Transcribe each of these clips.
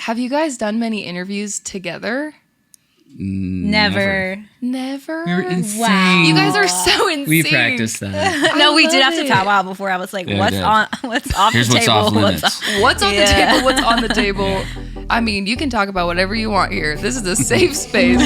have you guys done many interviews together? Never. We're insane. Wow. You guys are so insane. We practiced that. No, we did love have to it. powwow before. I was like, Yeah, what's we did. what's off Here's the what's table? off limits. What's on the table? What's on the table? I mean, you can talk about whatever you want here. This is a safe space.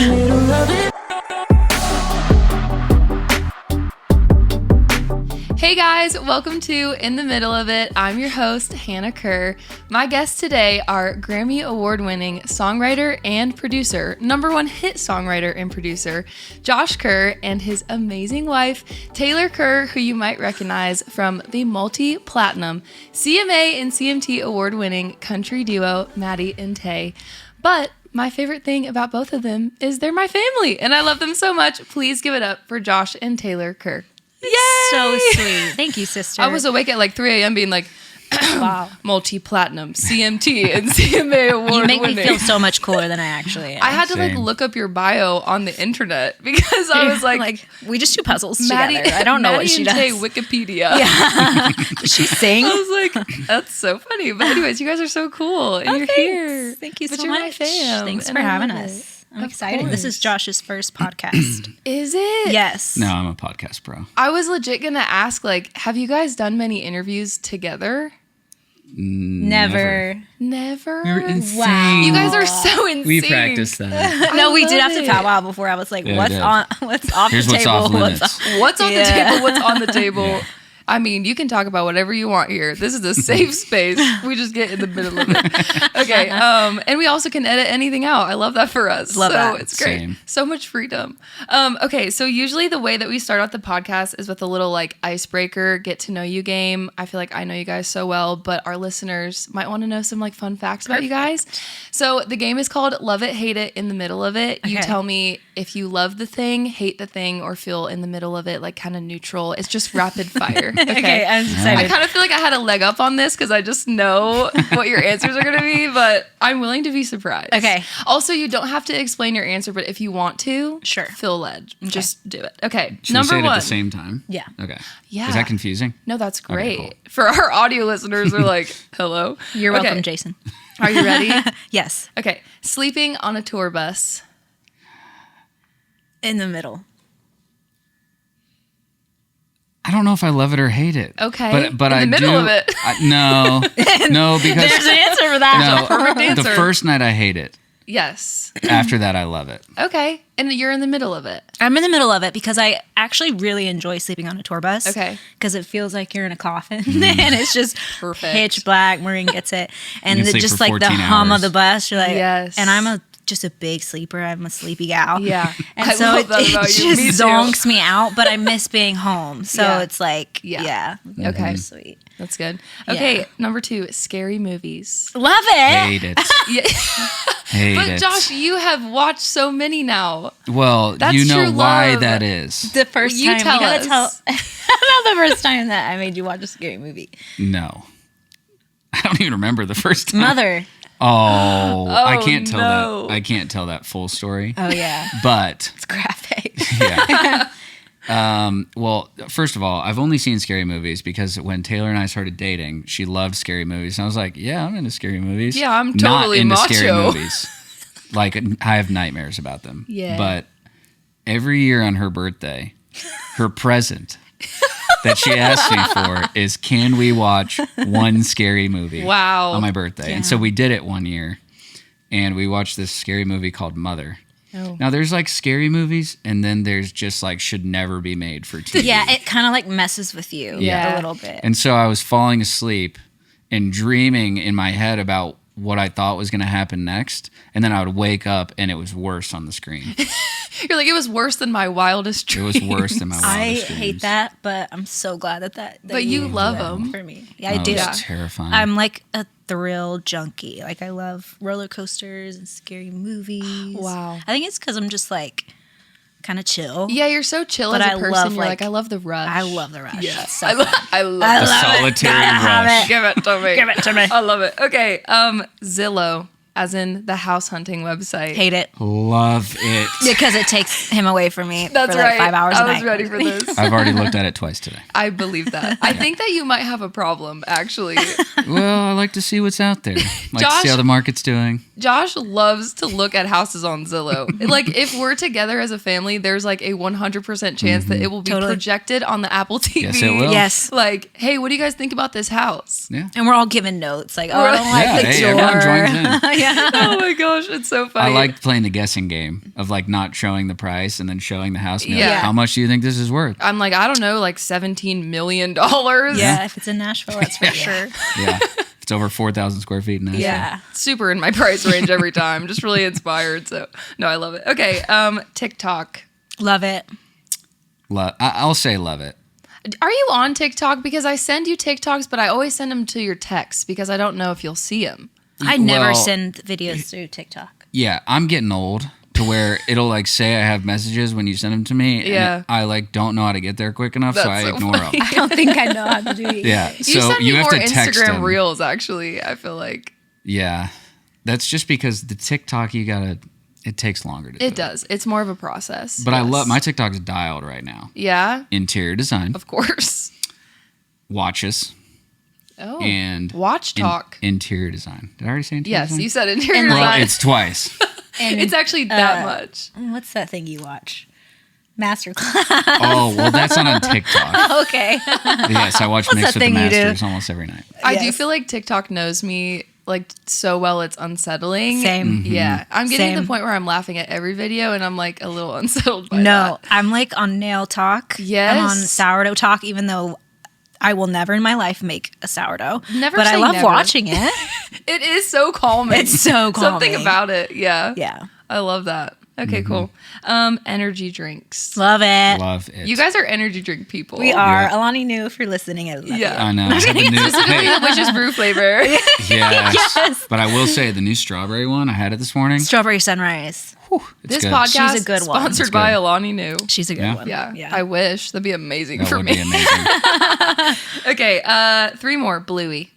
Hey guys, welcome to In the Middle of It. I'm your host, Hannah Kerr. My guests today are Grammy Award-winning songwriter and producer, #1 hit songwriter and producer, Josh Kerr, and his amazing wife, Taylor Kerr, who you might recognize from the multi-platinum CMA and CMT award-winning country duo, Maddie Tae. But my favorite thing about both of them is they're my family, and I love them so much. Please give it up for Josh and Taylor Kerr. Yay! So sweet. Thank you, sister. I was awake at like 3 a.m. being like, wow. multi-platinum, CMT, and CMA award You make winning. me feel so much cooler than I actually am. I had to like Same. look up your bio on the internet because I was like we just do puzzles Maddie, together. I don't know what she does. Maddie Wikipedia. Yeah. Does she sing? I was like, that's so funny. But anyways, you guys are so cool, and you're thanks. here. Thank you But so you're my much. fam, Thanks and for I having love us. it. I'm Of excited. This course. is Josh's first podcast. Is it? Yes. No, I'm a podcast pro. I was legit gonna ask, like, have you guys done many interviews together? Never. Never. We're insane. Wow. You guys are so insane. We practiced that. No, we love did have to it. powwow before. I was like, Yeah, we what's did. on? What's off Here's the what's table? off limits. What's on the Yeah. table? What's on the table? I mean, you can talk about whatever you want here. This is a safe space. We just get in the middle of it. Okay. And we also can edit anything out. I love that for us. Love so that. it's great. Same. So much freedom. Okay. So usually the way that we start out the podcast is with a little like icebreaker, get to know you game. I feel like I know you guys so well, but our listeners might want to know some like fun facts about you guys. So the game is called Love It, Hate It, In the Middle of It. You Okay. tell me if you love the thing, hate the thing, or feel in the middle of it, like kind of neutral. It's just rapid fire. Okay, I'm I excited. kind of feel like I had a leg up on this because I just know what your answers are going to be, but I'm willing to be surprised. Okay. Also, you don't have to explain your answer, but if you want to, Sure. feel led. Just do it. Okay. Should we Number say it one. at the same time? Yeah. Okay. Yeah. Is that confusing? No, that's great. cool. For our audio listeners, they're like, hello. You're Okay. welcome, Jason. Are you ready? Yes. Okay. Sleeping on a tour bus. In the middle. I don't know if I love it or hate it. Okay. But In the I middle do. of it. No, because There's an answer for that. no, perfect answer. the first night I hate it. Yes. After that, I love it. Okay. And you're in the middle of it. I'm in the middle of it because I actually really enjoy sleeping on a tour bus. Okay. Because it feels like you're in a coffin and it's just Perfect. pitch black. Maureen gets it. And You can sleep just for like the 14 hum hours. of the bus. You're like, Yes. And I'm just a big sleeper. I'm a sleepy gal. Yeah. And I so love it, that about it you. just Me too. zonks me out, but I miss being home. So Yeah. it's like, Yeah. yeah. Okay. Sweet. That's good. Okay. Yeah. Number 2, scary movies. Love it. Hate it. Yeah. Hate But it. Josh, you have watched so many now. well, That's you know true why love. that is. The first You time tell you gotta us. tell about the first time that I made you watch a scary movie. No. I don't even remember the first time. Mother. Oh, I Oh, can't tell no. that. I can't tell that full story. Oh yeah. But It's graphic. yeah. Well, first of all, I've only seen scary movies because when Taylor and I started dating, she loved scary movies, and I was like, "Yeah, I'm into scary movies." Yeah, I'm not totally into macho. scary movies. Like I have nightmares about them. Yeah. But every year on her birthday, her present that she asked me for is, "Can we watch one scary movie?" Wow. On my birthday, and so we did it one year, and we watched this scary movie called Mother. Oh. Now there's like scary movies, and then there's just like should never be made for TV. Yeah, it kind of like messes with you Yeah. a little bit. And so I was falling asleep and dreaming in my head about what I thought was going to happen next, and then I would wake up and it was worse on the screen. You're like, it was worse than my wildest It dreams. was worse than my I wildest hate dreams. that, but I'm so glad that But you love do that them. for me. Yeah, Oh, I do. It Yeah. was terrifying. I'm like a thrill junkie. Like I love roller coasters and scary movies. Wow. I think it's because I'm just like kind of chill. Yeah, you're so chill But as a I person. love, you're like- like, I love the rush. I love the rush. Yeah. It's so I, fun. I love I the the love it. solitary Gotta have rush. it. Give it to me. Give it to me. I love it. Okay. Zillow. as in the house hunting website. Hate it. Love it. Because it takes him away from me That's for like right. 5 hours a I night. was ready for this. I've already looked at it twice today. I believe that. I think that you might have a problem, actually. Well, I like to see what's out there. Like to Josh- see how the market's doing. Josh loves to look at houses on Zillow. Like, if we're together as a family, there's like a 100% chance that it will be Totally. projected on the Apple TV. Yes, it will. Yes. Like, hey, what do you guys think about this house? Yeah. And we're all giving notes. Like, oh, I don't like Yeah, the hey, door. everyone joins in. Yeah. Oh my gosh, it's so I funny. like playing the guessing game of like not showing the price and then showing the house. And be like, Yeah. how much do you think this is worth? I'm like, I don't know, like $17 million. Yeah, if it's in Nashville, that's for sure. Yeah. It's over 4,000 square feet in Nashville. Yeah. Super in my price range every time. Just really inspired. So, no, I love it. Okay, TikTok. Love it. I'll say love it. Are you on TikTok? Because I send you TikToks, but I always send them to your texts because I don't know if you'll see them. I never Well, send videos through TikTok. Yeah, I'm getting old to where it'll like say I have messages when you send them to me. And Yeah. I like don't know how to get there quick enough, so That's I so ignore funny. them. I don't think I know how to do it. Yeah, You so send me you have more to text Instagram them. reels, actually, I feel like. Yeah, that's just because the TikTok it takes longer to do. It does. It's more of a process. But I yes. love my TikTok's dialed right now. Yeah, Interior design, of course. watches, Oh, and watch talk. interior design. Did I already say interior Yes, design? you said interior And, like- design. Well, it's twice. And It's actually that much. what's that thing you watch? Masterclass. Oh, well, that's not on TikTok. Okay. Yes, I watch What's Mix that with the thing you do? Masters almost every night. I do Yes. feel like TikTok knows me like so well it's unsettling. Same. Yeah. I'm getting to Same. the point where I'm laughing at every video and I'm like a little unsettled by No, that. I'm like on nail talk. Yes. I'm on sourdough talk, even though I will never in my life make a sourdough. Never But I say love never. watching it. It is so calming. It's so Something calming. about it. Yeah. Yeah. I love that. Okay, cool. Energy drinks. Love it. Love it. You guys are energy drink people. We are. Yeah. Alani knew if you're listening. I love Yeah. I know. I had the new, Specifically hey, the witch's brew flavor. yes. Yes. But I will say the new strawberry one, I had it this morning. you. Strawberry sunrise. It's This good. podcast She's a good one. sponsored It's by good. Alani New. She's a good Yeah. one. Yeah, I wish. That'd be amazing That for would me. be amazing. Okay, 3 more. Bluey.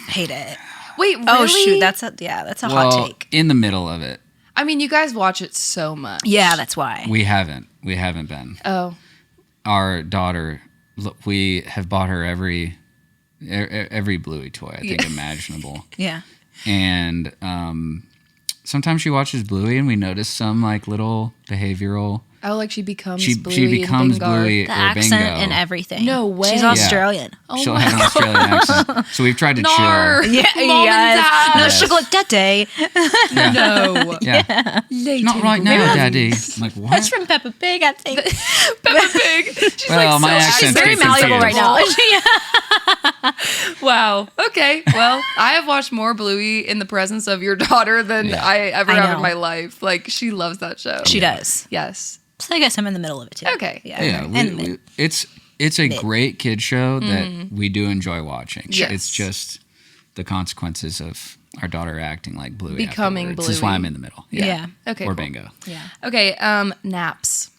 Hate it. Wait, really? Oh shoot, that's a hot Well, take. in the middle of it, I mean, you guys watch it so much. Yeah, that's why. we haven't been. Oh, Our daughter, we have bought her every Bluey toy I think imaginable, Yeah. and sometimes she watches Bluey and we notice some like little behavioral. oh, like she becomes She Bluey. becomes and Bingo. Bluey The or accent Bingo. and everything. No way. She's Yeah. Australian. Oh She'll my have an Australian accent. So we've tried to chill Nar. her. Yeah, Mom and Dad. No, Yes. she'll go like that day. No. Yeah. Later. Not right now, Daddy. I'm like, what? That's from Peppa Pig, I think. Peppa Pig. She's Well, my so accent's Very Confused. malleable right now. Wow. Okay. Well, I have watched more Bluey in the presence of your daughter than Yeah. I ever I have know. in my life. Like, she loves that show. She does. Yes. So I guess I'm in the middle of it too. Okay. Yeah, And mid. it's a great kid show that we do enjoy watching. Yes. It's just the consequences of our daughter acting like Bluey. Becoming afterwards. This is why Bluey. I'm in the middle. Yeah. Okay. Or cool. Bingo. Yeah. Okay. Naps.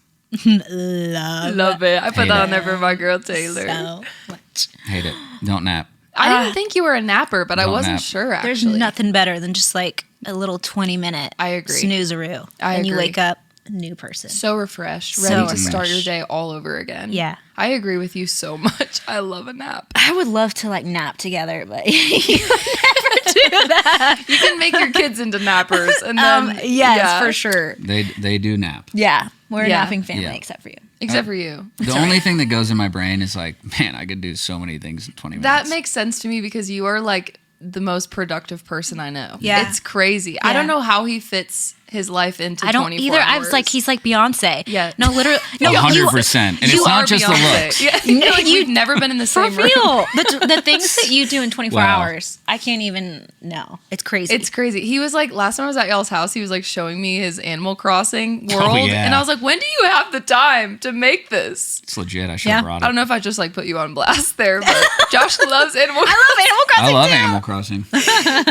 Love Love it. I put Hate that it. on there for my girl Taylor. so much. Hate it. Don't nap. I didn't think you were a napper, but I Don't wasn't nap. sure actually. There's nothing better than just like a little 20-minute I agree. snooze-a-roo. I and you agree. wake up a new person. So refreshed, So ready to start your refreshed. day all over again. Yeah. I agree with you so much. I love a nap. I would love to like nap together, but you would never do that. You can make your kids into nappers, and then Yes, yeah. for sure. They do nap. Yeah. We're a Yeah. napping family Yeah. except for you. Except for you. The only thing that goes in my brain is like, man, I could do so many things in 20 minutes. That makes sense to me because you are like the most productive person I know. Yeah. It's crazy. I Yeah. don't know how he fits his life into I don't 24 either. I hours. was like, he's like Beyonce. Yeah. No, literally. No, 100%. And You it's are not just the Beyonce. looks. Yeah, No, like, you- we've never been in the For same room. real. The things that you do in 24 Wow. hours, I can't even know. It's crazy. It's crazy. He was like, last time I was at y'all's house, he was like showing me his Animal Crossing world. yeah. And I was like, when do you have the time to make this? It's legit. I should Yeah. have brought it. I don't know if I just like put you on blast there, but Josh loves Animal I love Animal I Crossing love too. Animal Crossing.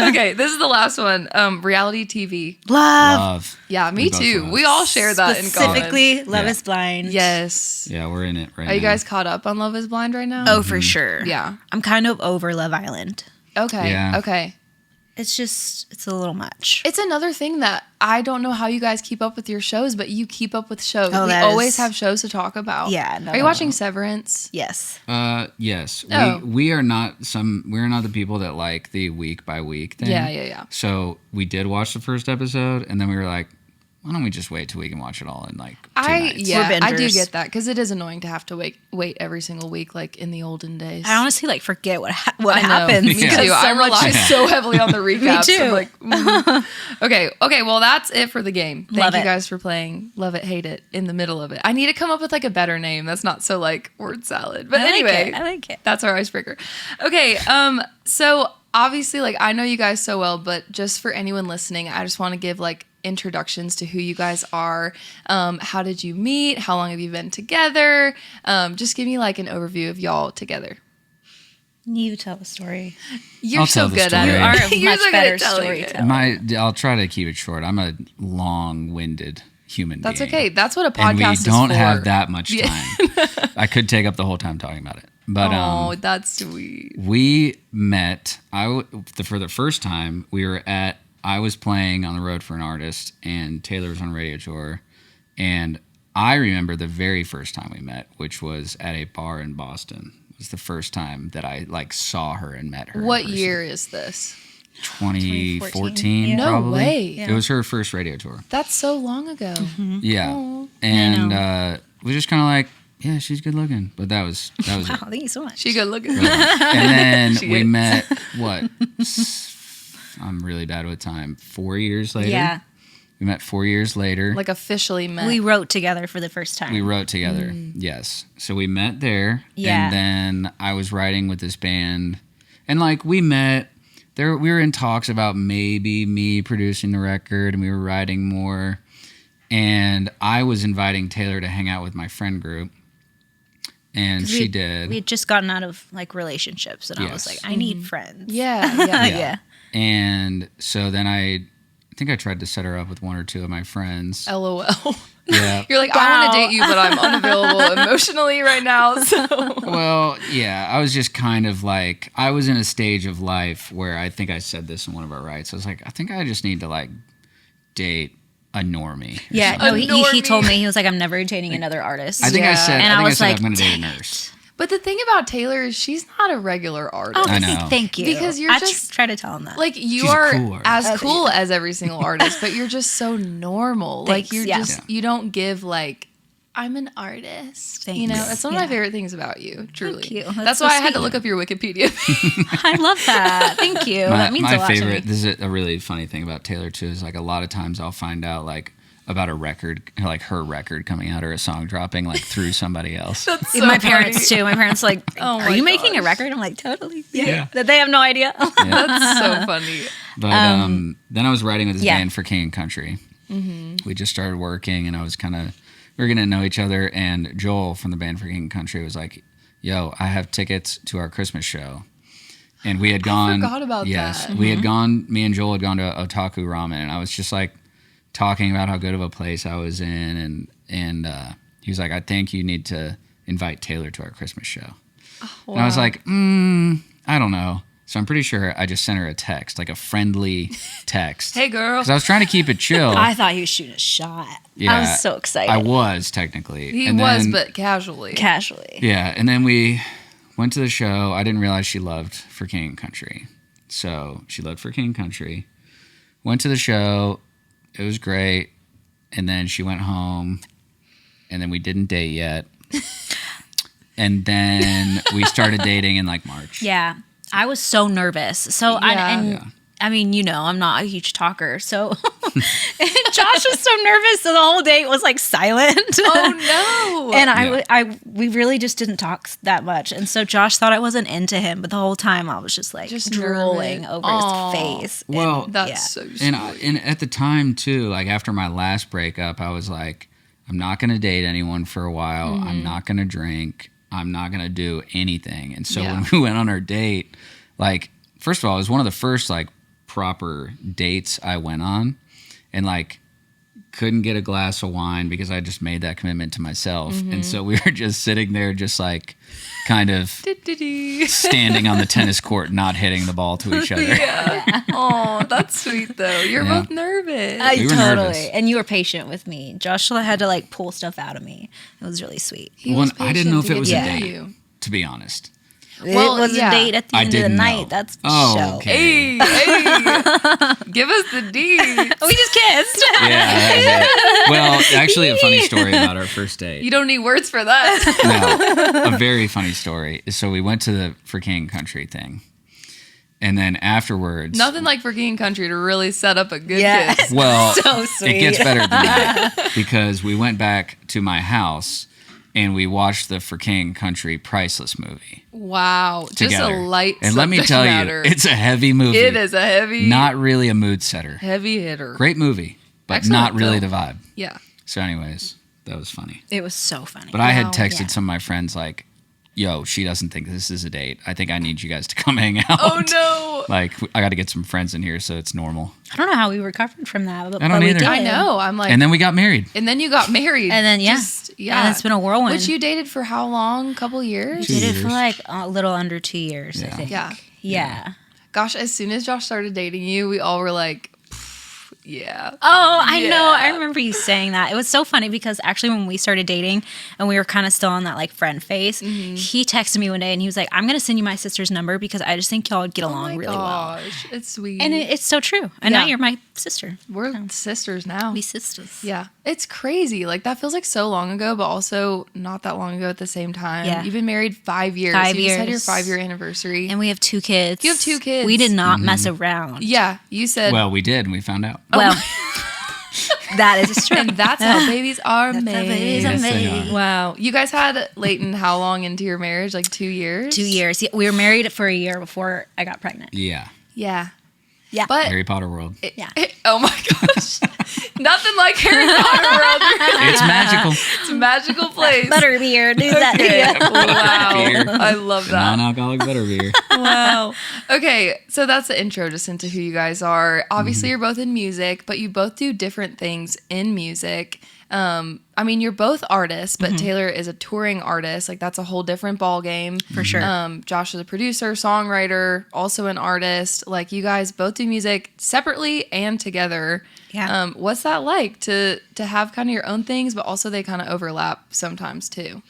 Okay, this is the last one. Reality TV. Love. Love. Yeah, me We both too. love. We all share that in common. Specifically, Love Yeah. is Blind. Yes. Yeah, we're in it right now. Are you guys caught up on Love is Blind right now? Oh, for sure. Yeah. I'm kind of over Love Island. Okay. Yeah. Okay. it's a little much. It's another thing that I don't know how you guys keep up with your shows, but you keep up with shows. Oh, we that always is- have shows to talk about. Yeah, no, Are you no, watching no. Severance? Yes. Yes. Oh. We're not the people that like the week by week thing. Yeah. So we did watch the first episode, and then we were like, why don't we just wait till we can watch it all in like 2 nights? Yeah, We're I do bingers. get that because it is annoying to have to wait every single week like in the olden days. I honestly like forget what I know. happens. Me Yeah. too. I so much- rely so heavily on the recaps. too. I'm like, Okay. Well, that's it for the game. Thank Love you it. guys for playing. Love it, hate it. In the middle of it. I need to come up with like a better name. That's not so like word salad. But I like anyway, it. I like it. That's our icebreaker. Okay. So obviously, like I know you guys so well, but just for anyone listening, I just want to give like introductions to who you guys are. How did you meet? How long have you been together? Just give me like an overview of y'all together. You tell the story. You're I'll so tell the good at story. it. You are a You're much so good better at telling it. storyteller. I'll try to keep it short. I'm a long-winded human That's being. okay. That's what a podcast And we is don't for. have that much Yeah. time. I could take up the whole time talking about it. But Oh, that's sweet. we met. For the first time, I was playing on the road for an artist, and Taylor was on a radio tour. And I remember the very first time we met, which was at a bar in Boston. It was the first time that I like saw her and met her. in What person. year is this? 2014, Yeah. No probably. way. Yeah. It was her first radio tour. That's so long ago. Yeah, Oh, and know. we just kind of like, yeah, she's good looking, but that was Wow, it. thank you so much. She good looking. And then She we is. met. What? I'm really bad with time. 4 years later. Yeah. We met 4 years later. Like officially met. We wrote together for the first time. We wrote together. Yes. So we met there. Yeah. And then I was writing with this band. And like we met there, we were in talks about maybe me producing the record, and we were writing more. And I was inviting Taylor to hang out with my friend group. And 'Cause she did. We had just gotten out of like relationships, and I was Yes. like, I need friends. Yeah. Yeah. And so then I think I tried to set her up with one or two of my friends. LOL. Yeah. You're like, I want to Wow. date you, but I'm unavailable emotionally right now. So Well, yeah, I was just kind of like, I was in a stage of life where I think I said this in one of our writes. I was like, I think I just need to like date a normie. or Yeah. something. No, A he normie. told me, he was like, I'm never dating another artist. I think I Yeah. said, And I I was said like, I'm going to date a "Dang nurse. But the thing about Taylor is she's not a regular artist. Oh, I know. thank you. Because you're I just- try to tell him that. Like you She's a are cool artist. as Okay. cool as every single artist, but you're just so normal. Thanks, Like you're yeah. just you don't give like I'm an artist. You know, Thanks. that's one of my Yeah. favorite things about you. Truly, Thank you. That's That's why so I had to sweet. look up your Wikipedia. I love that. Thank you. That means a lot favorite, to me. this is a really funny thing about Taylor too, is like a lot of times I'll find out like about a record, like her record coming out or a song dropping like through somebody else. That's so My funny. parents too. My parents like, Oh are my you making a gosh. record? I'm like, totally. Yeah. Yeah. That they have no idea. That's so funny. But then I was writing with this yeah. band for King and Country. We just started working, and I was kind of, we were getting to know each other. And Joel from the band for King and Country was like, "Yo, I have tickets to our Christmas show." And we had gone. forgot about yes, that. we had gone. Me and Joel had gone to Otaku Ramen, and I was just like talking about how good of a place I was in, and he was like, "I think you need to invite Taylor to our Christmas show." And I was Wow. like, I don't know. So I'm pretty sure I just sent her a text, like a friendly text. Hey, girl. Because I was trying to keep it chill. I thought he was shooting a shot. Yeah, I was so excited. I was technically. He And was, then- but casually. Casually. yeah, and then we went to the show. I didn't realize she loved For King and Country. So she loved For King and Country. Went to the show. It was great. And then she went home. And then we didn't date yet. And then we started dating in like March. Yeah. I was so nervous. So Yeah. Yeah. I mean, you know, I'm not a huge talker. So Josh was so nervous. So the whole date was like silent. Oh no. And we really just didn't talk that much. And so Josh thought I wasn't into him, but the whole time I was just like Just drooling nervous. over Aw. his face. Well, That's yeah. so sweet. and at the time too, like after my last breakup, I was like, I'm not gonna date anyone for a while. I'm not gonna drink. I'm not gonna do anything. And so Yeah. when we went on our date, like first of all, it was one of the first like proper dates I went on, and like couldn't get a glass of wine because I just made that commitment to myself. And so we were just sitting there just like kind of standing on the tennis court, not hitting the ball to each other. Yeah. Oh, that's sweet though. You're both nervous. We were Totally. nervous. And you were patient with me. Joshua had to like pull stuff out of me. It was really sweet. He was I didn't know if patient it was to a get to date, you. to be honest. Well, it was yeah. a date at the I end of the didn't night. know. That's the Oh, show. okay. Hey, give us the D. We just kissed. Yeah, that was it. Well, actually, a funny story about our first date. You don't need words for that. No, a very funny story. So we went to the For King Country thing. And then afterwards... Nothing like for King Country to really set up a good Yeah. kiss. Well, So sweet. it gets better than that because we went back to my house and we watched the For King Country Priceless movie Wow. together. Just a light and let me subject tell matter. you, it's a heavy movie. It is a heavy, Not really a mood setter. heavy hitter. Great movie, but Excellent not really film. the vibe. Yeah. So anyways, that was funny. It was so funny. But I had Wow. texted Yeah. some of my friends like, yo, she doesn't think this is a date. I think I need you guys to come hang out. Oh no. Like, I got to get some friends in here so it's normal. I don't know how we recovered from that. But, I don't but we either. did. I know. I'm like, And then we got married. and then you got married. And then, yeah. Yeah. And it's been a whirlwind. Which you dated for how long? Couple years? 2 did it years. for like a little under 2 years, I Yeah. think. Yeah. Yeah. Gosh, as soon as Josh started dating you, we all were like, yeah. Oh, I Yeah. know. I remember you saying that. It was so funny because actually when we started dating and we were kind of still on that like friend phase, he texted me one day and he was like, I'm going to send you my sister's number because I just think y'all would get Oh along my really well. gosh, it's sweet. And it's so true. And now Yeah. you're my sister. We're sisters now. We sisters. Yeah. It's crazy. Like that feels like so long ago, but also not that long ago at the same time. Yeah. You've been married 5 years. 5 You just had your years. 5-year anniversary. And we have 2 kids. You have 2 kids. We did not mess around. yeah. You said, Well, we did, and we found out. Well, that is true. and that's how babies are That's how made. babies are Yes, they made. are. Wow. You guys had Leighton how long into your marriage? Like 2 years? 2 years. Yeah, we were married for a year before I got pregnant. Yeah. Yeah. Yeah. But Harry Potter world. Yeah. oh my gosh. Nothing like Harry Potter world. It's magical. It's a magical place. Butterbeer, do that. Okay. Beer. Wow. I love that. Non-alcoholic butterbeer. Wow. Okay, so that's the intro just into who you guys are. Obviously, you're both in music, but you both do different things in music. I mean, you're both artists, but Taylor is a touring artist. Like, that's a whole different ball game. For sure. Josh is a producer, songwriter, also an artist. Like, you guys both do music separately and together. Yeah. What's that like to have kind of your own things, but also they kind of overlap sometimes too?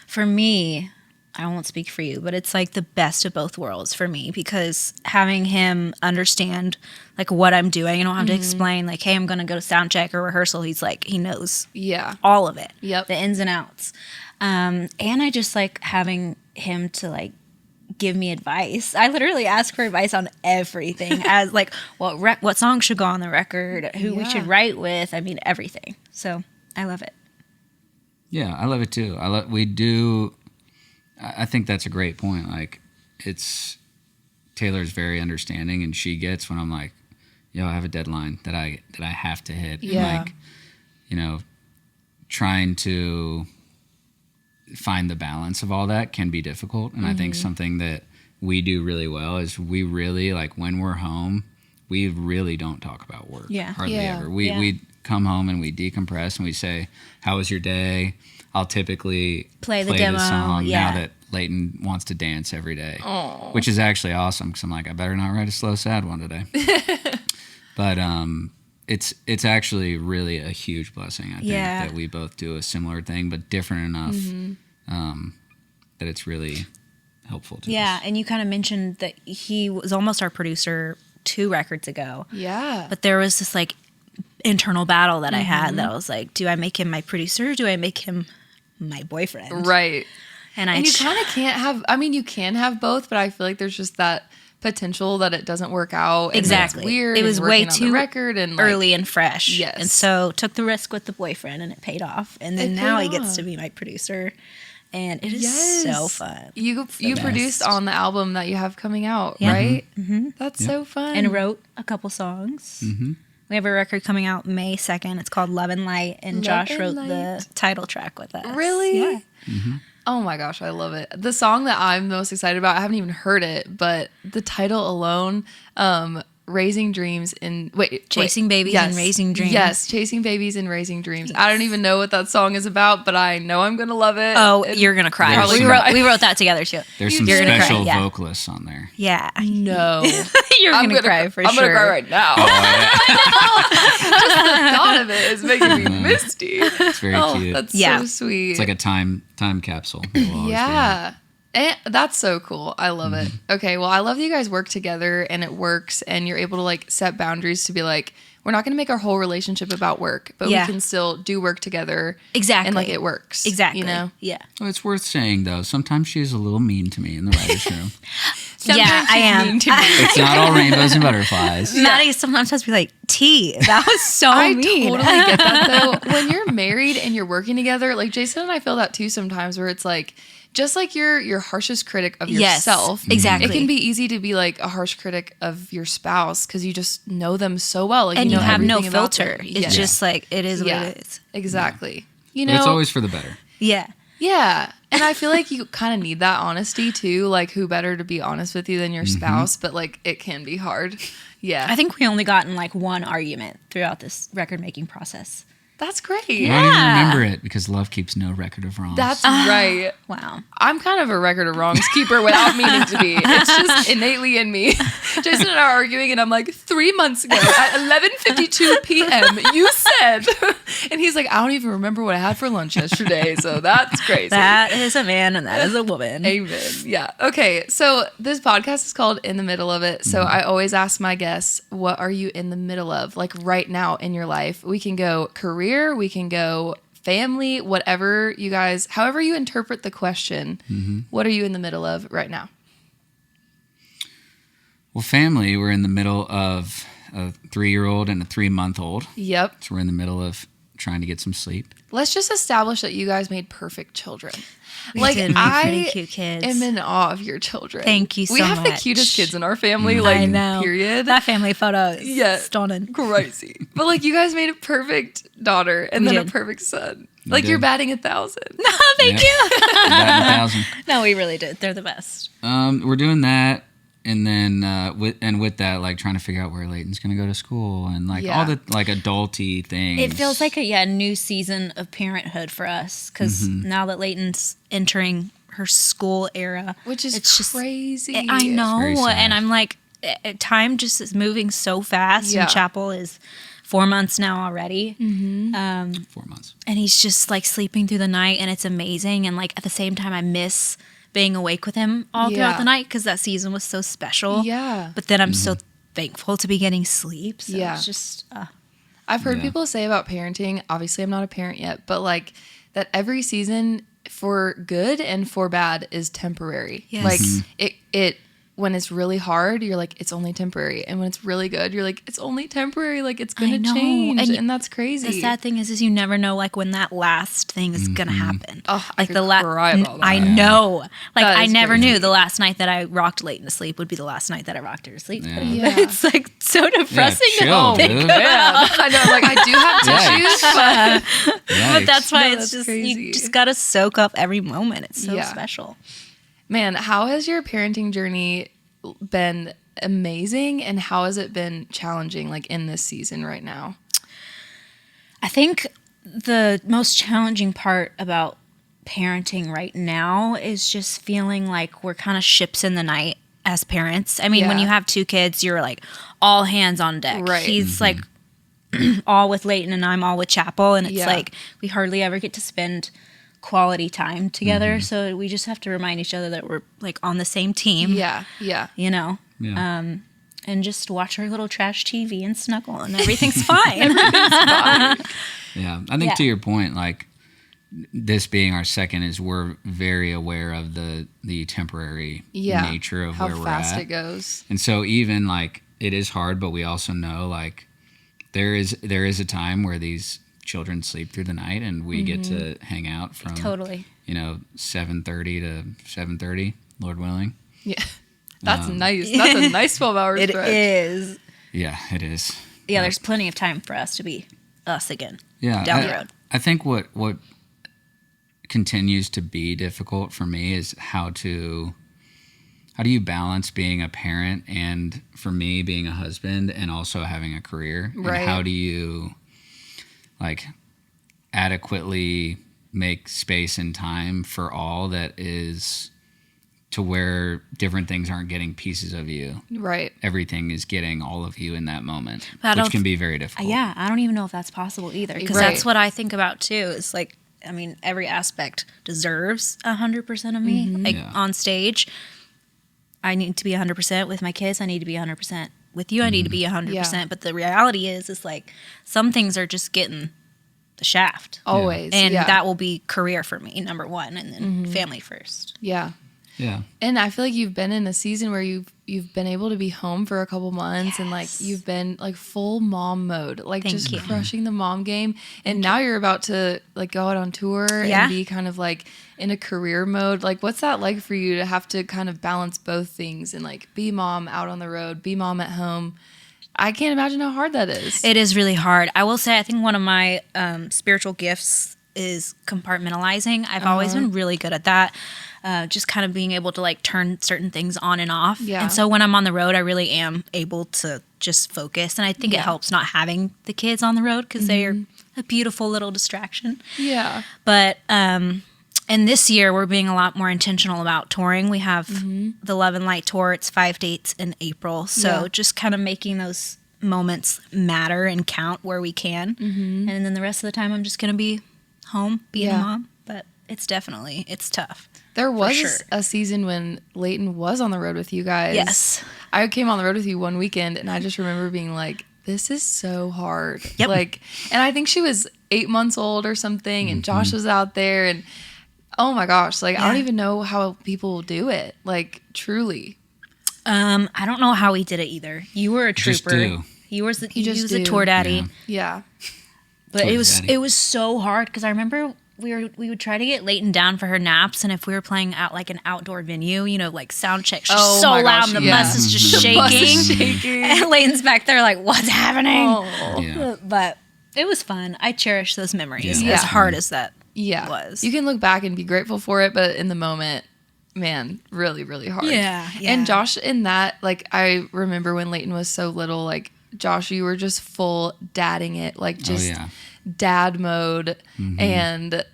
For me, I won't speak for you, but it's like the best of both worlds for me because having him understand like what I'm doing, I don't have to explain like, hey, I'm going to go to sound check or rehearsal. He's like, he knows Yeah. all of it. Yep. The ins and outs. And I just like having him to like give me advice. I literally ask for advice on everything as like what song should go on the record, who we Yeah. should write with. I mean, everything. So I love it. Yeah, I love it too. I think that's a great point. Like, it's Taylor's very understanding, and she gets when I'm like, yo, I have a deadline that I have to hit. Yeah. And like, trying to find the balance of all that can be difficult. And I think something that we do really well is we really, like, when we're home, we really don't talk about work. Yeah. Hardly Yeah. ever. We come home and we decompress and we say, how was your day? I'll typically Play the demo, song yeah. now that Leighton wants to dance every day, Aw. which is actually awesome because I'm like, I better not write a slow, sad one today. But it's actually really a huge blessing, I think, Yeah. that we both do a similar thing, but different enough that it's really helpful to Yeah, us. and you kind of mentioned that he was almost our producer 2 records ago. Yeah. But there was this like internal battle that I had that I was like, do I make him my producer or do I make him my boyfriend? Right. And And you kind of can't have, I mean, you can have both, but I feel like there's just that potential that it doesn't work out. And Exactly. It's weird. It was and way working on the too record and like, early and fresh. Yes. And so took the risk with the boyfriend and it paid off. And then It now paid he gets off. to be my producer. And it is Yes. so fun. You produced best. on the album that you have coming out, Yeah. right? Mm-hmm. That's so fun. And wrote a couple songs. Mm-hmm. We have a record coming out May 2nd. It's called Love and Light. And Love Josh and wrote Light. the title track with us. Really? Yeah. Oh my gosh, I love it. The song that I'm most excited about, I haven't even heard it, but the title alone, Raising Dreams and Chasing Babies and Raising Dreams. Yes, Chasing Babies and Raising Dreams. Yes. I don't even know what that song is about, but I know I'm gonna love it. Oh, you're gonna cry. We wrote that together too. There's some special vocalists on there. Yeah, no, you're gonna cry for sure. I'm gonna cry right now. Oh, yeah. Just the thought of it is making me misty. It's very cute. That's so sweet. It's like a time capsule. Yeah. And that's so cool. I love it. Okay, well, I love that you guys work together and it works and you're able to like set boundaries to be like, we're not going to make our whole relationship about work, but we can still do work together. Exactly. And like it works. Exactly. You know? Yeah. Well, it's worth saying though, sometimes she's a little mean to me in the writer's room. Yeah, I am. Mean to me. It's not all rainbows and butterflies. Maddie sometimes has to be like, T, that was so mean. I totally get that though. When you're married and you're working together, like Jason and I feel that too sometimes where it's like, just like you're your harshest critic of yourself. Yes, exactly. It can be easy to be like a harsh critic of your spouse because you just know them so well. Like, and you know have no everything about filter. them. It's just like, it is what it is. Exactly. You know, but it's always for the better. Yeah. Yeah. And I feel like you kind of need that honesty too. Like, who better to be honest with you than your spouse? But like, it can be hard. Yeah. I think we only got in like one argument throughout this record making process. That's great. You don't even remember it because love keeps no record of wrongs. That's right. Wow. I'm kind of a record of wrongs keeper without meaning to be. It's just innately in me. Jason and I are arguing, and I'm like, 3 months ago at 11:52 p.m., you said, and he's like, I don't even remember what I had for lunch yesterday, so that's crazy. That is a man, and that is a woman. Amen. Yeah. Okay, so this podcast is called In the Middle of It. So I always ask my guests, what are you in the middle of? Like right now in your life. We can go career, we can go family, whatever you guys, however you interpret the question, what are you in the middle of right now? Well, family, we're in the middle of a 3-year-old and a 3-month-old. Yep. So we're in the middle of trying to get some sleep. Let's just establish that you guys made perfect children. We did make pretty cute kids. am in awe of your children. Thank you so much. We have the cutest kids in our family, like, I know. period. That family photo is stunning. Crazy. But, like, you guys made a perfect daughter and then a perfect son. Like, you're batting 1,000. No, thank you. Batting 1,000. No, we really did. They're the best. We're doing that. And then with that, like trying to figure out where Leighton's going to go to school and like all the like adulty things. It feels like a new season of parenthood for us because now that Leighton's entering her school era, Which is crazy. I know, sad. and I'm like, time just is moving so fast. Yeah. And Chapel is 4 months now already. 4 months. And he's just like sleeping through the night, and it's amazing. And like at the same time, I miss being awake with him all throughout the night because that season was so special. Yeah. But then I'm so thankful to be getting sleep. So it's just... I've heard people say about parenting, obviously I'm not a parent yet, but like that every season for good and for bad is temporary. Yes. Like it when it's really hard, you're like, it's only temporary. And when it's really good, you're like, it's only temporary. Like, it's going to change. And that's crazy. The sad thing is you never know, like, when that last thing is going to happen. Oh, like, I know. Like, That I is never crazy. knew the last night that I rocked Leighton to sleep would be the last night that I rocked her to sleep. Yeah. Yeah. It's, like, so depressing to chill, think dude. about. Yeah. I know, like, I do have tissues, but But that's why No, it's that's just, crazy. you just got to soak up every moment. It's so special. man, how has your parenting journey been amazing and how has it been challenging, like, in this season right now? I think the most challenging part about parenting right now is just feeling like we're kind of ships in the night as parents. I mean, when you have two kids, you're like all hands on deck. Right. He's like all with Leighton and I'm all with Chapel. And it's like we hardly ever get to spend quality time together. So we just have to remind each other that we're like on the same team. Yeah. You know? Yeah. And just watch our little trash TV and snuggle and everything's fine. Yeah. I think to your point, like this being our second is we're very aware of the temporary nature of how where we're fast at. it goes. And so even like it is hard, but we also know like there is a time where these children sleep through the night and we get to hang out from 7:30 to 7:30, Lord willing. Yeah. That's nice. That's a nice 12-hour It stretch. is. Yeah, it is. Yeah, there's plenty of time for us to be us again. Yeah, down the road. I think what continues to be difficult for me is how to how do you balance being a parent and, for me, being a husband and also having a career? Right. And how do you like adequately make space and time for all that is to where different things aren't getting pieces of you. Right. Everything is getting all of you in that moment, But which can be very difficult. Yeah, I don't even know if that's possible either, because Right. that's what I think about too. Is like, I mean, every aspect deserves 100% of me. Like Yeah. on stage, I need to be 100% with my kids. I need to be 100% with you. I need to be 100%. Yeah. But the reality is like some things are just getting the shaft. Always. And yeah. that will be career for me, number one, and then family first. Yeah. Yeah. And I feel like you've been in a season where you've been able to be home for a couple months and like you've been like full mom mode, like Thank just you. crushing the mom game. And now you're about to like go out on tour Yeah. and be kind of like in a career mode. Like what's that like for you to have to kind of balance both things and like be mom out on the road, be mom at home? I can't imagine how hard that is. It is really hard. I will say, I think one of my spiritual gifts is compartmentalizing. I've always been really good at that. Just kind of being able to like turn certain things on and off. Yeah. And so when I'm on the road, I really am able to just focus. And I think it Yeah. helps not having the kids on the road because they are a beautiful little distraction. Yeah. But and this year we're being a lot more intentional about touring. We have the Love and Light tour. It's 5 dates in April. So Yeah. just kind of making those moments matter and count where we can. And then the rest of the time I'm just going to be home being Yeah. a mom. But it's tough. There was sure. a season when Leighton was on the road with you guys. Yes. I came on the road with you one weekend and I just remember being like, this is so hard. Yep. Like, and I think she was 8 months old or something and Josh was out there and oh my gosh, like I don't Yeah. even know how people do it. Like truly. I don't know how he did it either. You were a Just trooper. do. He was the do. tour daddy. Yeah. Yeah. But Tour it was daddy. it was so hard because I remember we would try to get Leighton down for her naps, and if we were playing at like an outdoor venue, you know, like sound check, she's Oh so my loud gosh, and the yeah. bus is just The bus shaking. is shaking. And Leighton's back there like, what's happening? Oh. Yeah. But it was fun. I cherish those memories. Yeah. As hard as that Yeah. was. You can look back and be grateful for it, but in the moment, man, really, really hard. Yeah, yeah. And Josh, in that, like, I remember when Leighton was so little, like, Josh, you were just full dadding it, like, just yeah. dad mode. And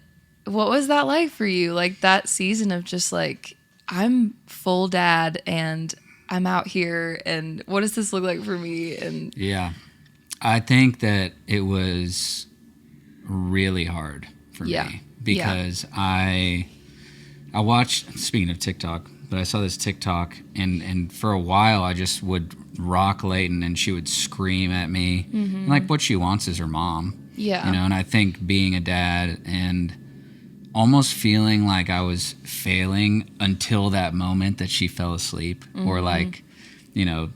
what was that like for you? Like, that season of just, like, I'm full dad and I'm out here, and what does this look like for me? And Yeah. I think that it was really hard for Yeah. me because I watched, speaking of TikTok, but I saw this TikTok and for a while I just would rock Leighton and she would scream at me. And like what she wants is her mom. yeah. You know, and I think being a dad and almost feeling like I was failing until that moment that she fell asleep or like, you know,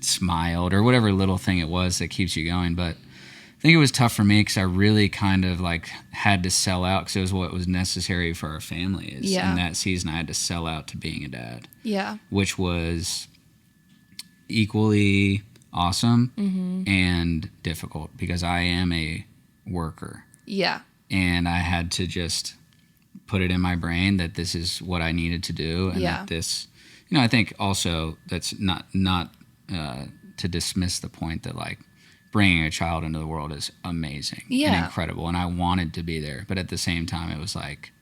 smiled or whatever little thing it was that keeps you going. But I think it was tough for me because I really kind of like had to sell out because it was what was necessary for our family. Is Yeah. in that season I had to sell out to being a dad, Yeah. which was equally awesome and difficult because I am a worker. Yeah. And I had to just put it in my brain that this is what I needed to do, and Yeah. that this, you know, I think also that's not to dismiss the point that like bringing a child into the world is amazing and Yeah. incredible, and I wanted to be there, but at the same time, it was like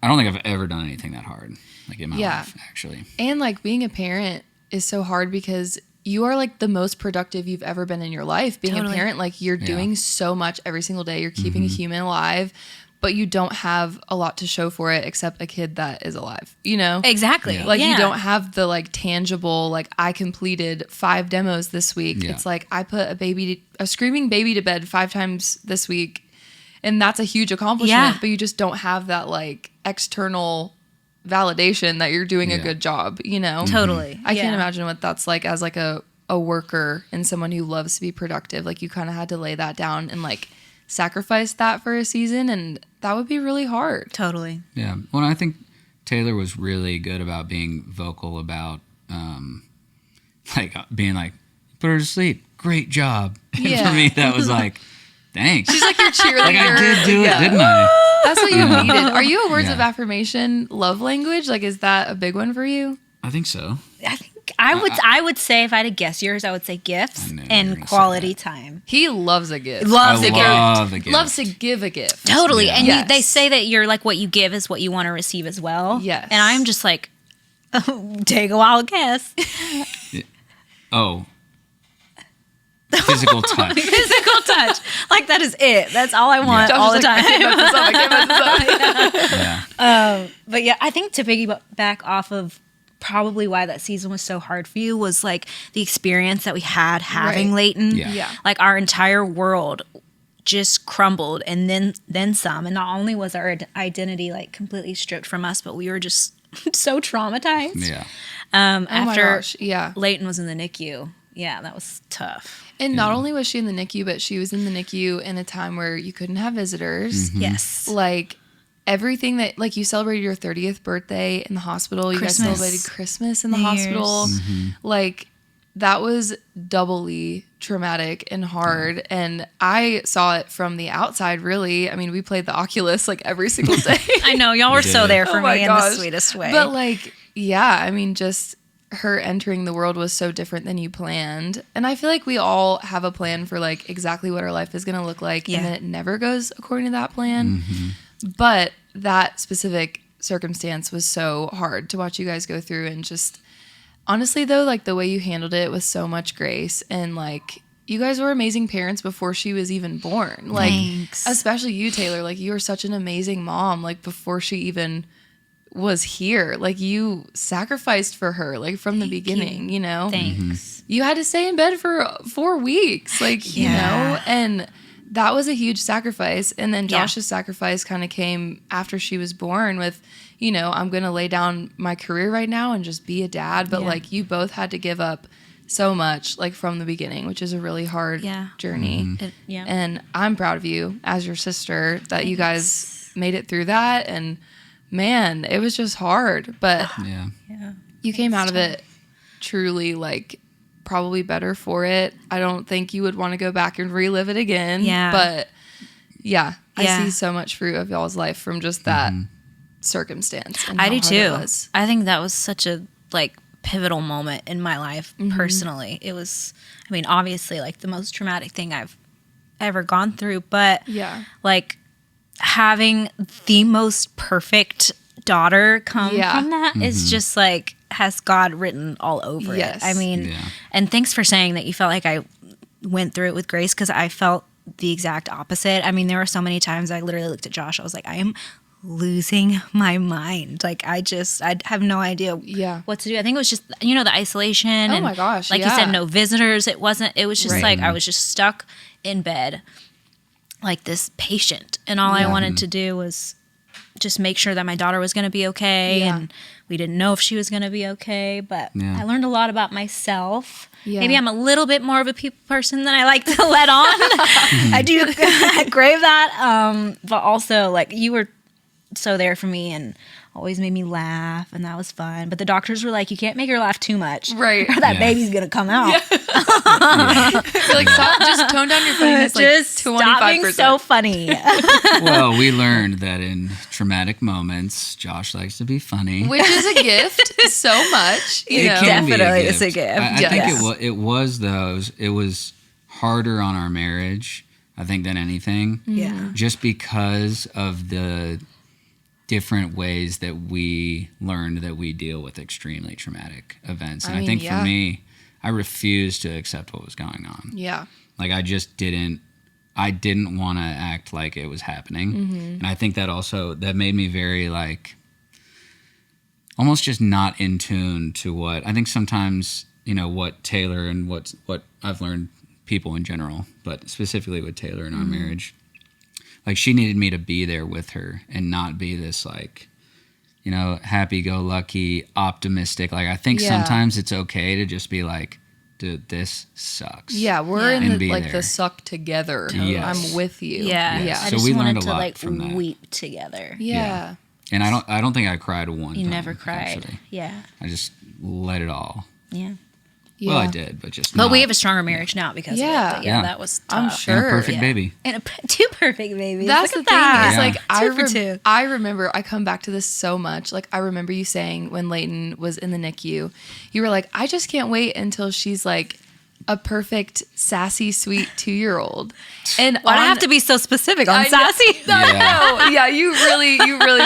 I don't think I've ever done anything that hard, like in my Yeah. life, actually. And like being a parent is so hard because you are like the most productive you've ever been in your life. Being Totally. a parent, like you're Yeah. doing so much every single day. You're keeping a human alive, but you don't have a lot to show for it except a kid that is alive, you know? Exactly. Yeah. Like you Yeah. don't have the like tangible, like I completed 5 demos this week. Yeah. It's like I put a screaming baby to bed 5 times this week. And that's a huge accomplishment, Yeah. but you just don't have that like external validation that you're doing a Yeah. good job, you know? Totally. I can't Yeah. imagine what that's like as like a worker and someone who loves to be productive. Like you kind of had to lay that down and like sacrifice that for a season, and that would be really hard. Totally. Yeah. Well, I think Taylor was really good about being vocal about, like being like, put her to sleep. Great job. And Yeah. for me, that was like, thanks. She's like your cheerleader. like I did do it, Yeah. didn't I? That's what you needed. Are you a words Yeah. of affirmation love language? Like, is that a big one for you? I think so. I think I would say if I had to guess yours, I would say gifts and quality time. He loves a gift. Loves a gift. Loves to give a gift. Totally. Yeah. And they say that you're like what you give is what you want to receive as well. Yes. And I'm just like, take a wild guess. Oh. Physical touch. Physical touch. Like that is it. That's all I want Josh all is the like, time. I can't mess this up. Yeah. But yeah, I think to piggyback off of probably why that season was so hard for you was like the experience that we had having Right. Leighton. Yeah. Like our entire world just crumbled and then some. And not only was our identity like completely stripped from us, but we were just so traumatized. Yeah. Oh my After gosh. Yeah. Leighton was in the NICU. Yeah, that was tough. And not only was she in the NICU, but she was in the NICU in a time where you couldn't have visitors. Mm-hmm. Yes. Like everything that, like, you celebrated your 30th birthday in the hospital. You guys Christmas. celebrated Christmas in the New hospital. Year's. Mm-hmm. Like, that was doubly traumatic and hard. And I saw it from the outside, really. I mean, we played the Oculus like every single day. I know, y'all were so did. there for Oh my me in the gosh. sweetest way. But like, yeah, I mean, just her entering the world was so different than you planned. And I feel like we all have a plan for like exactly what our life is going to look like. Yeah. And then it never goes according to that plan. Mm-hmm. But that specific circumstance was so hard to watch you guys go through. And just honestly, though, like the way you handled it with so much grace, and like, you guys were amazing parents before she was even born. Like, Thanks. especially you, Taylor. Like, you were such an amazing mom. Like, before she even was here, like, you sacrificed for her, like, from the beginning. You know, Thanks. you had to stay in bed for 4 weeks, like, you know, and that was a huge sacrifice. And then Yeah. Josh's sacrifice kind of came after she was born with, you know, I'm going to lay down my career right now and just be a dad. But like, you both had to give up so much, like, from the beginning, which is a really hard journey. Yeah. And I'm proud of you as your sister that you guys made it through that. And man, it was just hard, but Yeah. you came out of it truly, like, probably better for it. I don't think you would want to go back and relive it again. Yeah. But yeah, I Yeah. see so much fruit of y'all's life from just that circumstance. And I how do hard too. it was. I think that was such a like pivotal moment in my life Mm-hmm. personally. It was, I mean, obviously like the most traumatic thing I've ever gone through, but Yeah. like having the most perfect daughter come Yeah. from that is just like has God written all over Yes. it. I mean, Yeah. and thanks for saying that you felt like I went through it with grace, because I felt the exact opposite. I mean, there were so many times I literally looked at Josh. I was like, I am losing my mind. Like, I have no idea Yeah. what to do. I think it was just, you know, the isolation. Oh and my gosh, like you yeah. said, no visitors. It was just Right. like I was just stuck in bed like this patient. And all I Yeah. wanted to do was just make sure that my daughter was going to be okay. Yeah. And we didn't know if she was going to be okay, but Yeah. I learned a lot about myself. Yeah. Maybe I'm a little bit more of a people person than I like to let on. I do crave that. But also, like, you were so there for me and always made me laugh, and that was fun. But the doctors were like, you can't make her laugh too much. Right. Or that Yeah. baby's going to come out. You're like, stop, just tone down your funniness, like, Just 25%. stop being so funny. Well, we learned that in traumatic moments, Josh likes to be funny. Which is a gift so much, you know. can be Definitely is a gift. I Yes. think it was though. It was harder on our marriage, I think, than anything. Yeah. Just because of the different ways that we learned that we deal with extremely traumatic events. And I I mean, think yeah. for me, I refused to accept what was going on. Yeah. Like, I didn't want to act like it was happening. Mm-hmm. And I think that made me very, like, almost just not in tune to what I think sometimes, you know, what Taylor and what I've learned, people in general, but specifically with Taylor in our marriage, like, she needed me to be there with her and not be this, like, you know, happy-go-lucky, optimistic. Like, I think Yeah. sometimes it's okay to just be like, dude, this sucks. Yeah, we're Yeah. in And the, be like, there. the suck together. Yes. I'm with you. Yeah. Yes. I So just we wanted learned a to lot like from that. weep together. Yeah. And I don't think I cried one You time. never cried. Actually. Yeah. I just let it all. Yeah. Well, I did, but just But not. we have a stronger marriage now because of it. Yeah. But yeah, Yeah. that was I'm tough. sure. And a perfect Yeah. baby. And two perfect babies. That's the Look thing. at Is that. like Two for two. I remember. I come back to this so much. Like I remember you saying when Layton was in the NICU, you were like, I just can't wait until she's like a perfect, sassy, sweet 2-year-old. And Why'd I have to be so specific on I know. sassy? No, yeah, you really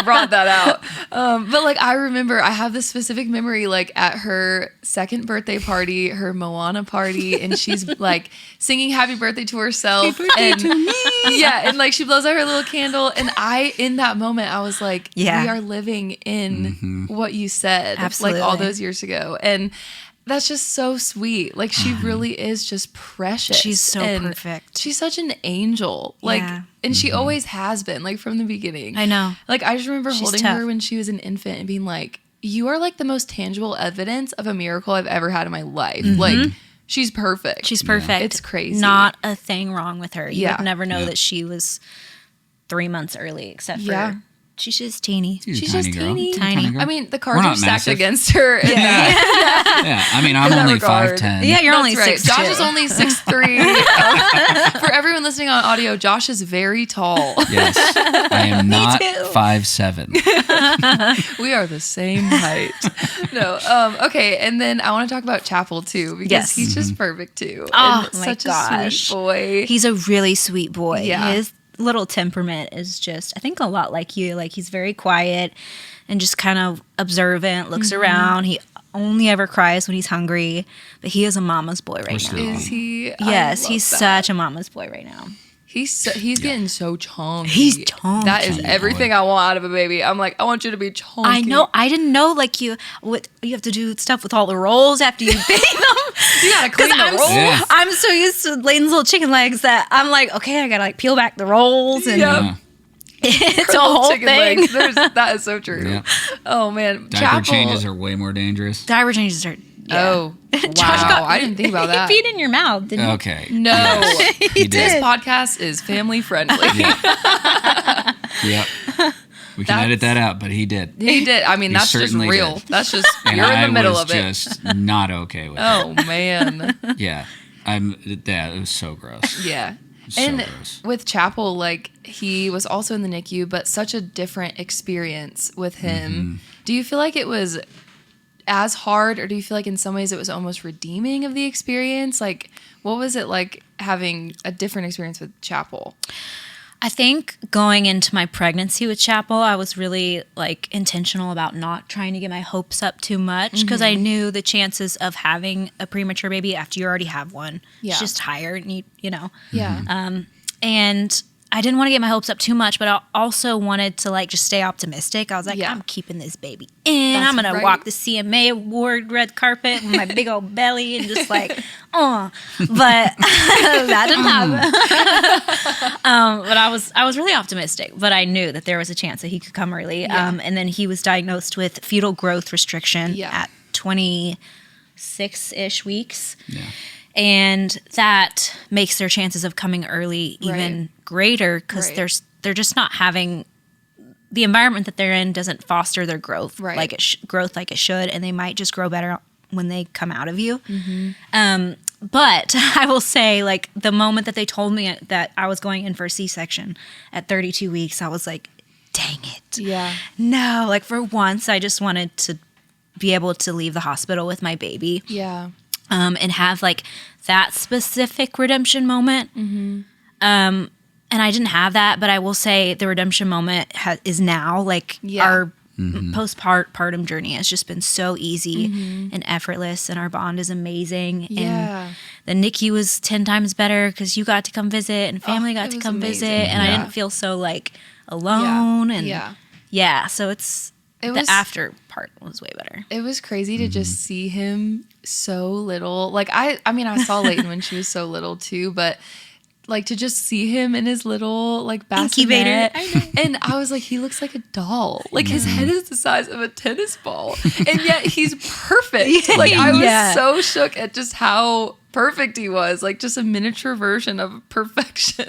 brought that out. But like, I remember I have this specific memory, like at her 2nd birthday party, her Moana party, and she's like singing happy birthday to herself. And yeah, and like she blows out her little candle. And in that moment, I was like, Yeah. we are living in what you said, Absolutely. like all those years ago. And that's just so sweet. Like she really is just precious. She's so and perfect. She's such an angel. Like, Yeah. and she always has been, like from the beginning. I know. Like I just remember She's holding tough. her when she was an infant and being like, "You are like the most tangible evidence of a miracle I've ever had in my life." Like she's perfect. She's perfect. It's crazy. Not a thing wrong with her. You Yeah. would never know Yeah. that she was 3 months early, except for Yeah. she's just teeny. She's a She's tiny just girl. teeny. Tiny. girl. I mean, the We're cards are not stacked massive. against her. Yeah, I mean, I'm that only regard. 5'10". Yeah, you're only That's right. 6'2". Josh is only 6'3". For everyone listening on audio, Josh is very tall. Yes, I am not too. 5'7". We are the same height. No. Okay. And then I want to talk about Chapel too, because Yes. he's just perfect too. Oh, And my such a gosh. sweet boy. He's a really sweet boy. Yeah. His little temperament is just, I think, a lot like you. Like, he's very quiet and just kind of observant, looks around. He only ever cries when he's hungry, but he is a mama's boy right What's now. the- Is he? I Yes, love he's that. such a mama's boy right now. He's getting so chunky. He's chunky. That is Chunky everything boy. I want out of a baby. I'm like, I want you to be chunky. I know. I didn't know, like, you have to do stuff with all the rolls after you bake them. You gotta clean the I'm, rolls. Yeah. I'm so used to Layton's little chicken legs that I'm like, okay, I gotta like peel back the rolls and Yeah. Yeah. it's a Little whole chicken thing. legs. That is so true. Yeah. Oh man, Diaper Chapel. changes are way more dangerous. Diaper changes are. Yeah. Oh wow, I didn't think about that. He peed in your mouth, didn't Okay. No, He this did. podcast is family friendly. Yeah. Yep. We can edit that out, but he did. He did. I mean, He that's just certainly real. did. That's just And you're in I the middle was of it. just not okay with Oh man, it. Yeah. It was so gross. yeah. So And gross. with Chapel, like he was also in the NICU, but such a different experience with him. Mm-hmm. Do you feel like it was as hard, or do you feel like in some ways it was almost redeeming of the experience? Like, what was it like having a different experience with Chapel? I think going into my pregnancy with Chapel, I was really like intentional about not trying to get my hopes up too much because I knew the chances of having a premature baby after you already have one Yeah. is just higher, and you know. Yeah. And I didn't want to get my hopes up too much, but I also wanted to like just stay optimistic. I was like, Yeah. I'm keeping this baby in. That's I'm gonna right. walk the CMA award red carpet with my big old belly and just like, oh. But that didn't happen. But I was really optimistic. But I knew that there was a chance that he could come early. Yeah. And then he was diagnosed with fetal growth restriction Yeah. at 26-ish weeks. Yeah. And that makes their chances of coming early even Right. greater because Right. they're just not having the environment that they're in doesn't foster their growth Right. like growth like it should, and they might just grow better when they come out of you. But I will say, like, the moment that they told me that I was going in for a C-section at 32 weeks, I was like, dang it. Yeah. No, like for once, I just wanted to be able to leave the hospital with my baby. Yeah. And have like that specific redemption moment. And I didn't have that, but I will say the redemption moment is now. Like Yeah. our postpartum journey has just been so easy and effortless, and our bond is amazing. Yeah. And the NICU was 10 times better because you got to come visit and family Oh, got it to was come amazing. visit, and I Yeah. didn't feel so like alone. And Yeah. so it's It the was after part was way better. It was crazy to just see him so little. Like I mean, I saw Layton when she was so little too, but like to just see him in his little like Incubator. bassinet, and I was like, he looks like a doll. Like his head is the size of a tennis ball, and yet he's perfect. Like I was Yeah. so shook at just how perfect he was. Like just a miniature version of perfection.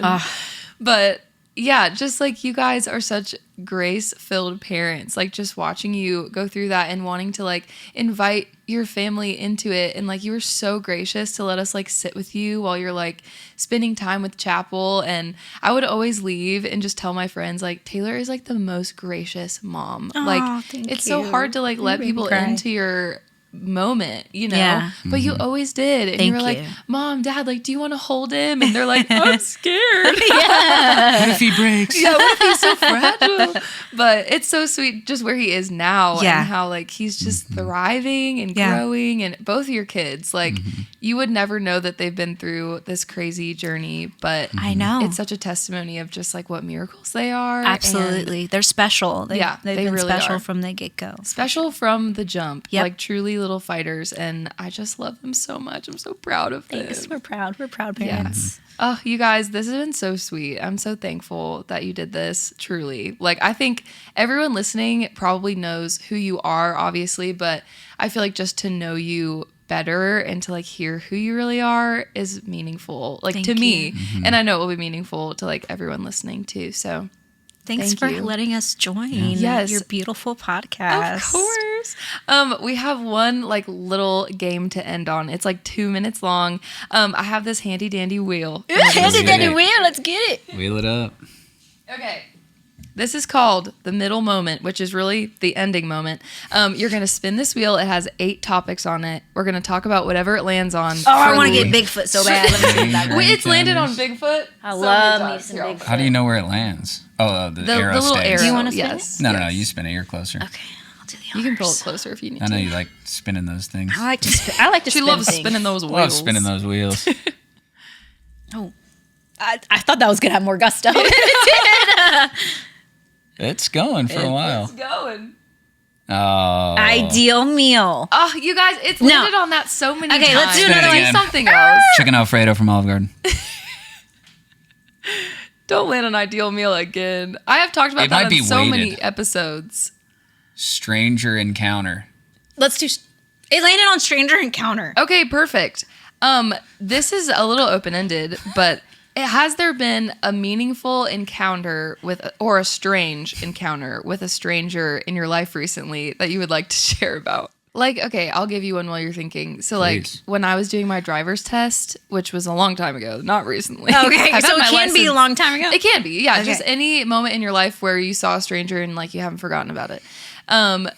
But yeah, just like you guys are such grace-filled parents. Like just watching you go through that and wanting to like invite your family into it, and like you were so gracious to let us like sit with you while you're like spending time with chapel. And I would always leave and just tell my friends like Taylor is like the most gracious mom. Aw, like thank it's so you. hard to like You let made me people cry. into your moment, you know. Yeah. But you always did, and you Thank were like, you. Mom, Dad, like, do you want to hold him? And they're like, I'm scared. What if he breaks? Yeah, what if he's so fragile? But it's so sweet just where he is now, Yeah. and how like he's just thriving and Yeah. growing. And both of your kids, like you would never know that they've been through this crazy journey, but I know. it's such a testimony of just like what miracles they are. Absolutely. They're special. They've they been really special are. from the get-go. Special from the jump. Yep. Like truly little fighters, and I just love them so much. I'm so proud of them. Thanks. We're proud. We're proud Yeah. parents. Oh, you guys, this has been so sweet. I'm so thankful that you did this, truly. Like, I think everyone listening probably knows who you are, obviously, but I feel like just to know you better and to like hear who you really are is meaningful, like Thank to me. you. And I know it will be meaningful to like everyone listening too. So, Thanks Thank for you. letting us join Yes. your beautiful podcast. of course. We have one like little game to end on. It's like 2 minutes long. I have this handy dandy wheel. Handy get dandy it. wheel. Let's get it. Wheel it up. Okay. This is called the middle moment, which is really the ending moment. You're going to spin this wheel. It has 8 topics on it. We're going to talk about whatever it lands on. Oh, I for want to the- get Bigfoot so bad. Let me see that. Wait, it's landed on Bigfoot. I so love many me times. some Here, I'll- Bigfoot. How do you know where it lands? Oh, the arrow the little stays. arrow. Do you wanna spin yes. No, yes. you spin it. You're closer. Okay, I'll do the honors. You can pull it closer if you need I know to. you like spinning those things. I like to spin. I like to She spin loves things. spinning those wheels. Love spinning those wheels. Oh, I thought that was gonna have more gusto. It's going for a while. It's going. Oh. Ideal meal. Oh, you guys, it's No. landed on that so many times. Okay, let's do Spin it another one. again. Something else. Chicken Alfredo from Olive Garden. Don't land an ideal meal again. I have talked about It that might on be so weighted. many episodes. Stranger encounter. Let's do. It landed on Stranger Encounter. Okay, perfect. This is a little open-ended, but has there been a meaningful encounter with, or a strange encounter with a stranger in your life recently that you would like to share about? Like, okay, I'll give you one while you're thinking. So, like, Please. when I was doing my driver's test, which was a long time ago, not recently. Okay, I've so had it my can be a license- long time ago. It can be, yeah. Okay. Just any moment in your life where you saw a stranger and like you haven't forgotten about it.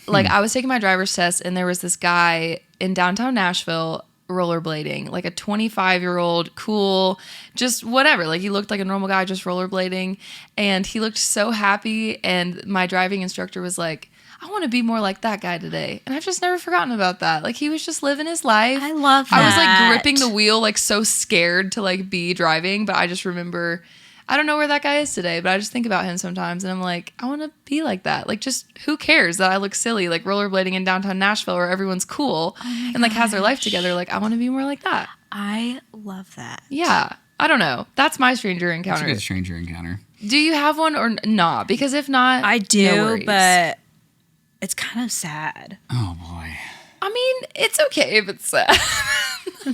Like I was taking my driver's test and there was this guy in downtown Nashville rollerblading, like a 25-year-old, cool, just whatever. Like he looked like a normal guy just rollerblading, and he looked so happy. And my driving instructor was like, I want to be more like that guy today. And I've just never forgotten about that. Like he was just living his life. I love I was that. like gripping the wheel, like so scared to like be driving. But I just remember, I don't know where that guy is today, but I just think about him sometimes. And I'm like, I want to be like that. Like just who cares that I look silly, like rollerblading in downtown Nashville where everyone's cool and like has their life together. Like I want to be more like that. I love that. Yeah. I don't know. That's my stranger That's a encounter. good stranger encounter. Do you have one or not? Because if not, I no do, worries. but it's kind of sad. Oh boy. I mean, it's okay if it's sad.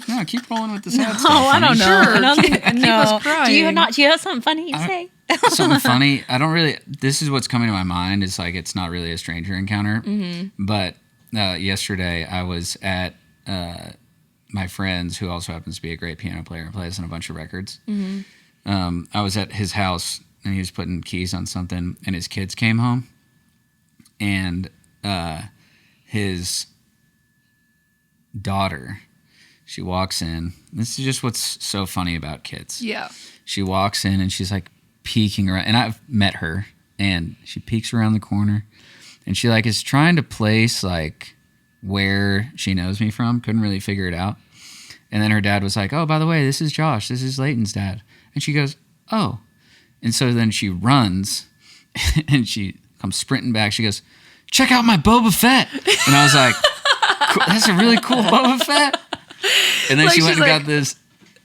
No, keep rolling with the sad stuff. Oh, I don't know. Sure. I don't think, Keep no. us crying. Do you have something funny to say? Something funny. I don't really. This is what's coming to my mind. Is like it's not really a stranger encounter. Mm-hmm. But yesterday I was at my friend's, who also happens to be a great piano player and plays on a bunch of records. Mm-hmm. I was at his house and he was putting keys on something, and his kids came home, and his daughter, she walks in. This is just what's so funny about kids. Yeah. She walks in and she's like peeking around, and I've met her, and she peeks around the corner, and she like is trying to place like where she knows me from. Couldn't really figure it out. And then her dad was like, "Oh, by the way, this is Josh. This is Layton's dad." And she goes, "Oh." And so then she runs and she comes sprinting back. She goes, "Check out my Boba Fett." And I was like, cool, "That's a really cool Boba Fett." And then Like, she went she's and like- got this.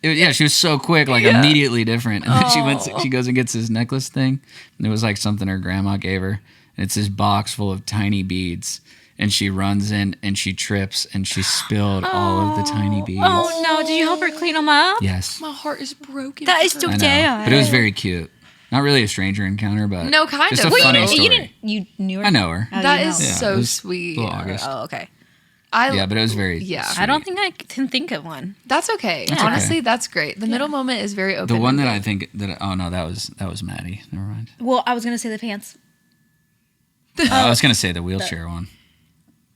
Yeah, she was so quick, like Yeah. immediately different. And then Aw. she goes and gets this necklace thing. And it was like something her grandma gave her. And it's this box full of tiny beads. And she runs in and she trips and she spilled all of the tiny beads. Oh no! Did you help her clean them up? Yes. My heart is broken. That is for so her. I know. sad. But it was very cute. Not really a stranger encounter, but No, kind just of. a Well, funny story. You knew her? I know her. Oh, That you is know. Yeah, so it was sweet. little August. Oh, okay. Yeah, but it was very. Yeah. sweet. I don't think I can think of one. That's okay. That's Honestly, okay. that's great. The middle moment is very open. The one that I think that. Oh no, that was Maddie. Never mind. Well, I was gonna say the pants. I was gonna say the wheelchair one.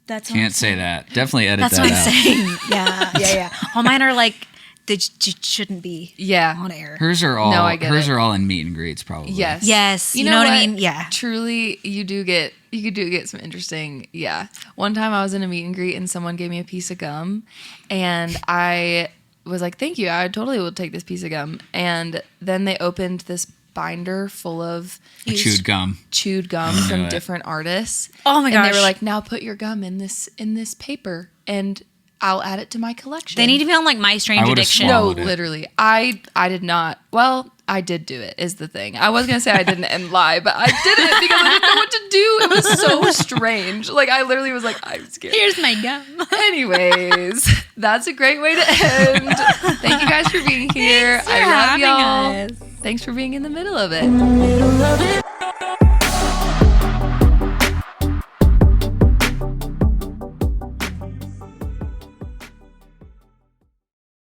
That's Can't say that. Definitely edit That's that what I'm out. saying. Yeah. All mine are like they shouldn't be Yeah. on air. Hers are all. No, I get hers it. are all in meet and greets, probably. Yes. Yes, you know what I mean? Yeah. Truly, you do get some interesting. Yeah. One time I was in a meet and greet and someone gave me a piece of gum, and I was like, "Thank you. I totally will take this piece of gum." And then they opened this binder full of Chewed gum. from it. different artists. Oh my And they gosh. were like, "Now put your gum in this paper, and I'll add it to my collection." They need to be on like My Strange I would've Addiction. No, swallowed it. literally. I did not. Well, I did do it, is the thing. I was going to say I didn't and lie, but I did it because I didn't know what to do. It was so strange. Like, I literally was like, I'm scared. Here's my gum. Anyways, that's a great way to end. Thank you guys for being here. I love y'all. Thanks for being in the middle of it.